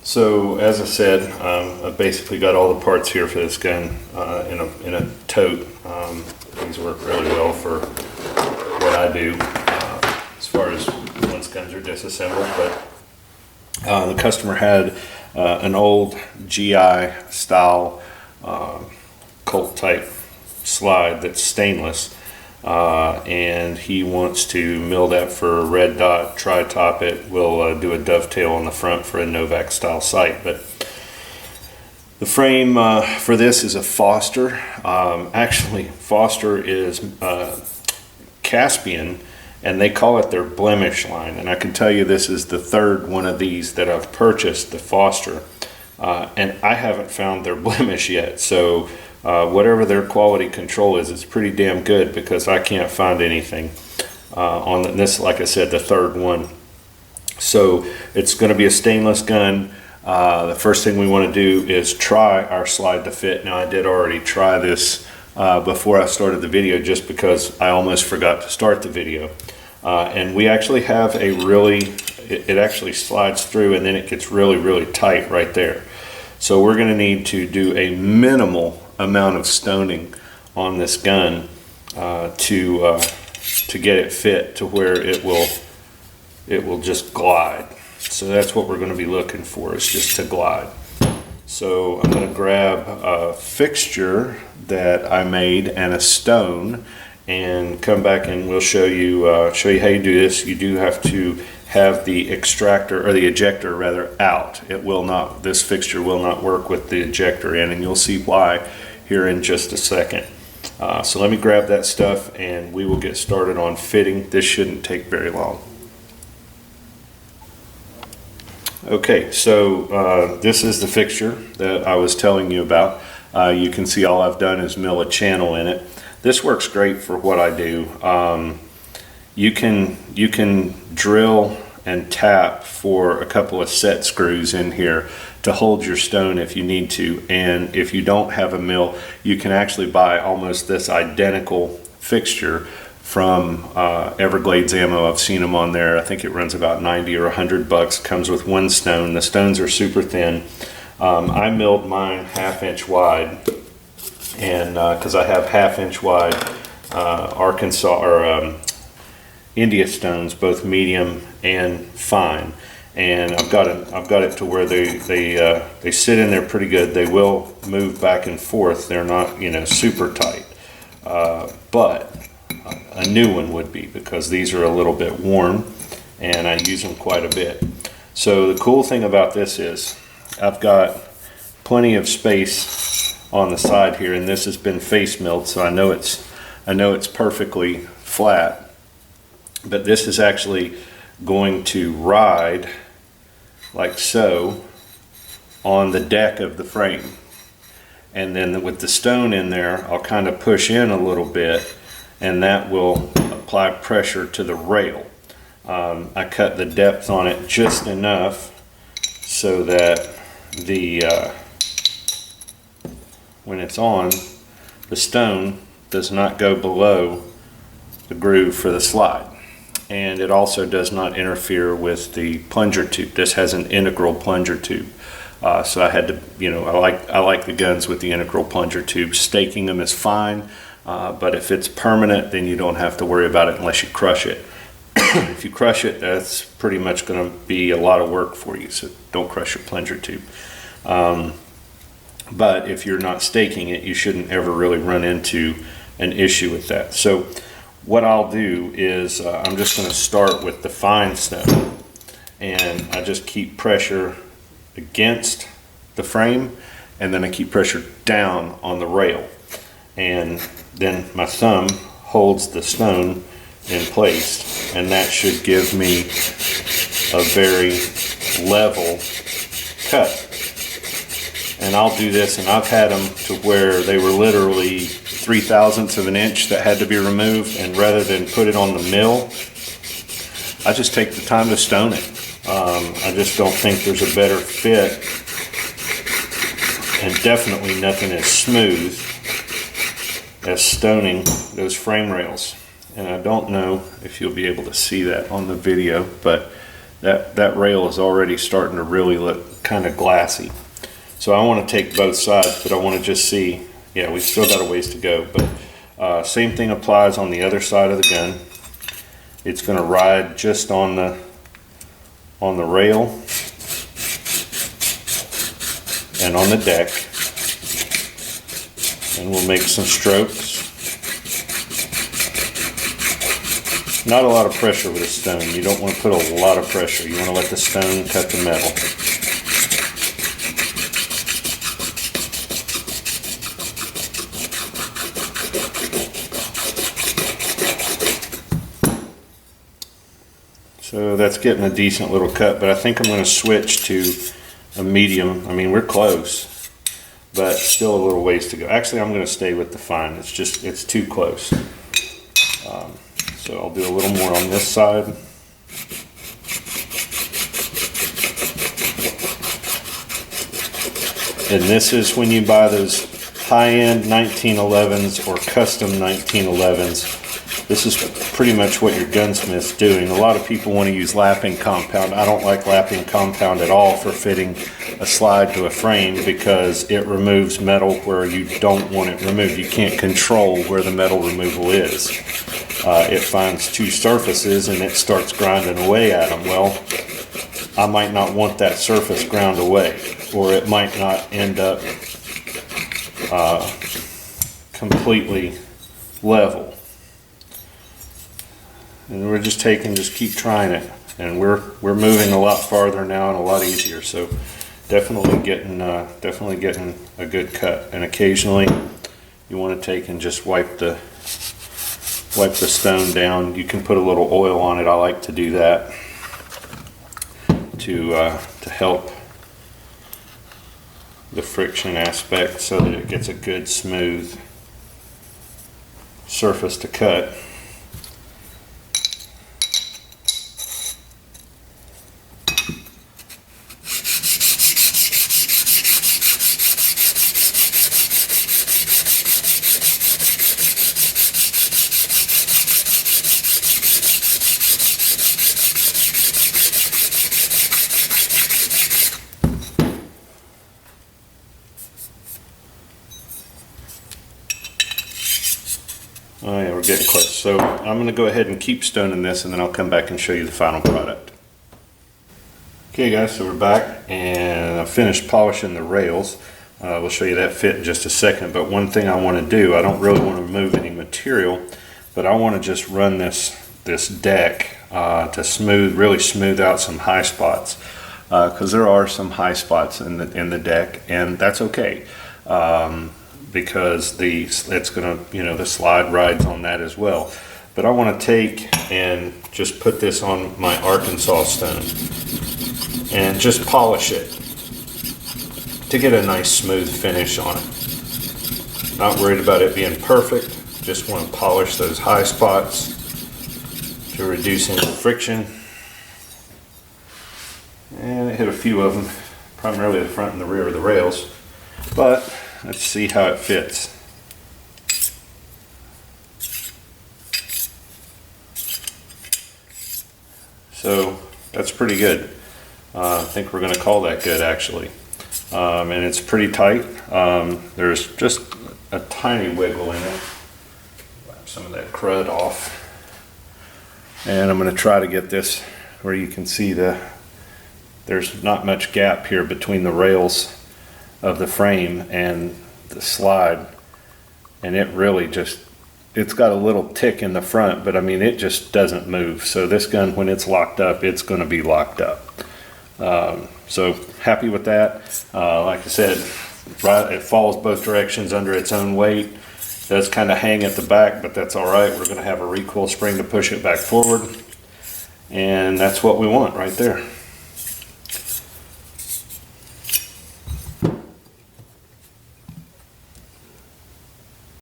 So as I said, I've basically got all the parts here for this gun in a tote. These work really well for what I do as far as once guns are disassembled. But the customer had an old GI style Colt type slide that's stainless. And he wants to mill that for a red dot, tri-top it. We'll do a dovetail on the front for a Novak style sight. But the frame for this is a Foster. Actually, Foster is Caspian, and they call it their blemish line. And I can tell you this is the third one of these that I've purchased, the Foster. And I haven't found their blemish yet. So whatever their quality control is, it's pretty damn good, because I can't find anything on this. Like I said, the third one. So it's going to be a stainless gun. The first thing we want to do is try our slide to fit. Now, I did already try this before I started the video, just because I almost forgot to start the video. And we actually have a it actually slides through, and then it gets really, really tight right there. So we're going to need to do a minimal amount of stoning on this gun to get it fit to where it will just glide. So that's what we're going to be looking for, is just to glide. So I'm going to grab a fixture that I made and a stone, and come back and we'll show you how you do this. You do have to have the extractor, or the ejector rather, out. It will not, this fixture will not work with the ejector in, and you'll see why here in just a second. So let me grab that stuff and we will get started on fitting. This shouldn't take very long. Okay, so this is the fixture that I was telling you about. You can see all I've done is mill a channel in it. This works great for what I do. You can drill and tap for a couple of set screws in here to hold your stone if you need to. And if you don't have a mill, you can actually buy almost this identical fixture from Everglades Ammo. I've seen them on there. I think it runs about 90 or 100 bucks. Comes with one stone. The stones are super thin. I milled mine 1/2 inch wide, and because I have 1/2 inch wide Arkansas or India stones, both medium and fine, and I've got it to where they sit in there pretty good. They will move back and forth. They're not, you know, super tight, but a new one would be, because these are a little bit worn and I use them quite a bit. So the cool thing about this is I've got plenty of space on the side here, and this has been face milled, so I know it's perfectly flat. But this is actually going to ride like so on the deck of the frame. And then with the stone in there, I'll kind of push in a little bit, and that will apply pressure to the rail. I cut the depth on it just enough so that when it's on, the stone does not go below the groove for the slide. And it also does not interfere with the plunger tube. This has an integral plunger tube. So I had to, you know, I like the guns with the integral plunger tube. Staking them is fine, but if it's permanent, then you don't have to worry about it unless you crush it. If you crush it, that's pretty much going to be a lot of work for you, so don't crush your plunger tube. But if you're not staking it, you shouldn't ever really run into an issue with that. So what I'll do is I'm just going to start with the fine stone, and I just keep pressure against the frame, and then I keep pressure down on the rail, and then my thumb holds the stone in place, and that should give me a very level cut. And I'll do this, and I've had them to where they were literally 3/1000ths of an inch that had to be removed, and rather than put it on the mill, I just take the time to stone it. I just don't think there's a better fit, and definitely nothing as smooth as stoning those frame rails. And I don't know if you'll be able to see that on the video, but that rail is already starting to really look kind of glassy. So I want to take both sides, but I want to just see, yeah, we've still got a ways to go, but same thing applies on the other side of the gun. It's going to ride just on the rail and on the deck, and we'll make some strokes. Not a lot of pressure with a stone. You don't want to put a lot of pressure. You want to let the stone cut the metal. So that's getting a decent little cut, but I think I'm going to switch to a medium. I mean, we're close, but still a little ways to go. Actually, I'm going to stay with the fine. It's too close. So I'll do a little more on this side. And this is when you buy those high-end 1911s or custom 1911s. This is pretty much what your gunsmith's doing. A lot of people want to use lapping compound. I don't like lapping compound at all for fitting a slide to a frame because it removes metal where you don't want it removed. You can't control where the metal removal is. It finds two surfaces and it starts grinding away at them. Well, I might not want that surface ground away, or it might not end up completely level. And we're just keep trying it, and we're moving a lot farther now and a lot easier. So definitely getting a good cut. And occasionally you want to take and just wipe the stone down. You can put a little oil on it. I like to do that to help the friction aspect so that it gets a good smooth surface to cut. Oh yeah, we're getting close. So I'm going to go ahead and keep stoning this, and then I'll come back and show you the final product. Okay guys, so we're back, and I finished polishing the rails. We'll show you that fit in just a second, but one thing I want to do, I don't really want to remove any material, but I want to just run this deck to really smooth out some high spots, because there are some high spots in the deck, and that's okay. Because it's gonna, the slide rides on that as well. But I want to take and just put this on my Arkansas stone and just polish it to get a nice smooth finish on it. Not worried about it being perfect, just want to polish those high spots to reduce any friction. And I hit a few of them, primarily the front and the rear of the rails, but let's see how it fits. So that's pretty good. I think we're going to call that good, actually. And it's pretty tight. There's just a tiny wiggle in it. Wipe some of that crud off. And I'm going to try to get this where you can see there's not much gap here between the rails of the frame and the slide, and it really it's got a little tick in the front, but I mean it just doesn't move. So this gun, when it's locked up, it's going to be locked up. So happy with that. Like I said, it falls both directions under its own weight. It does kind of hang at the back, but that's all right. We're going to have a recoil spring to push it back forward, and that's what we want right there.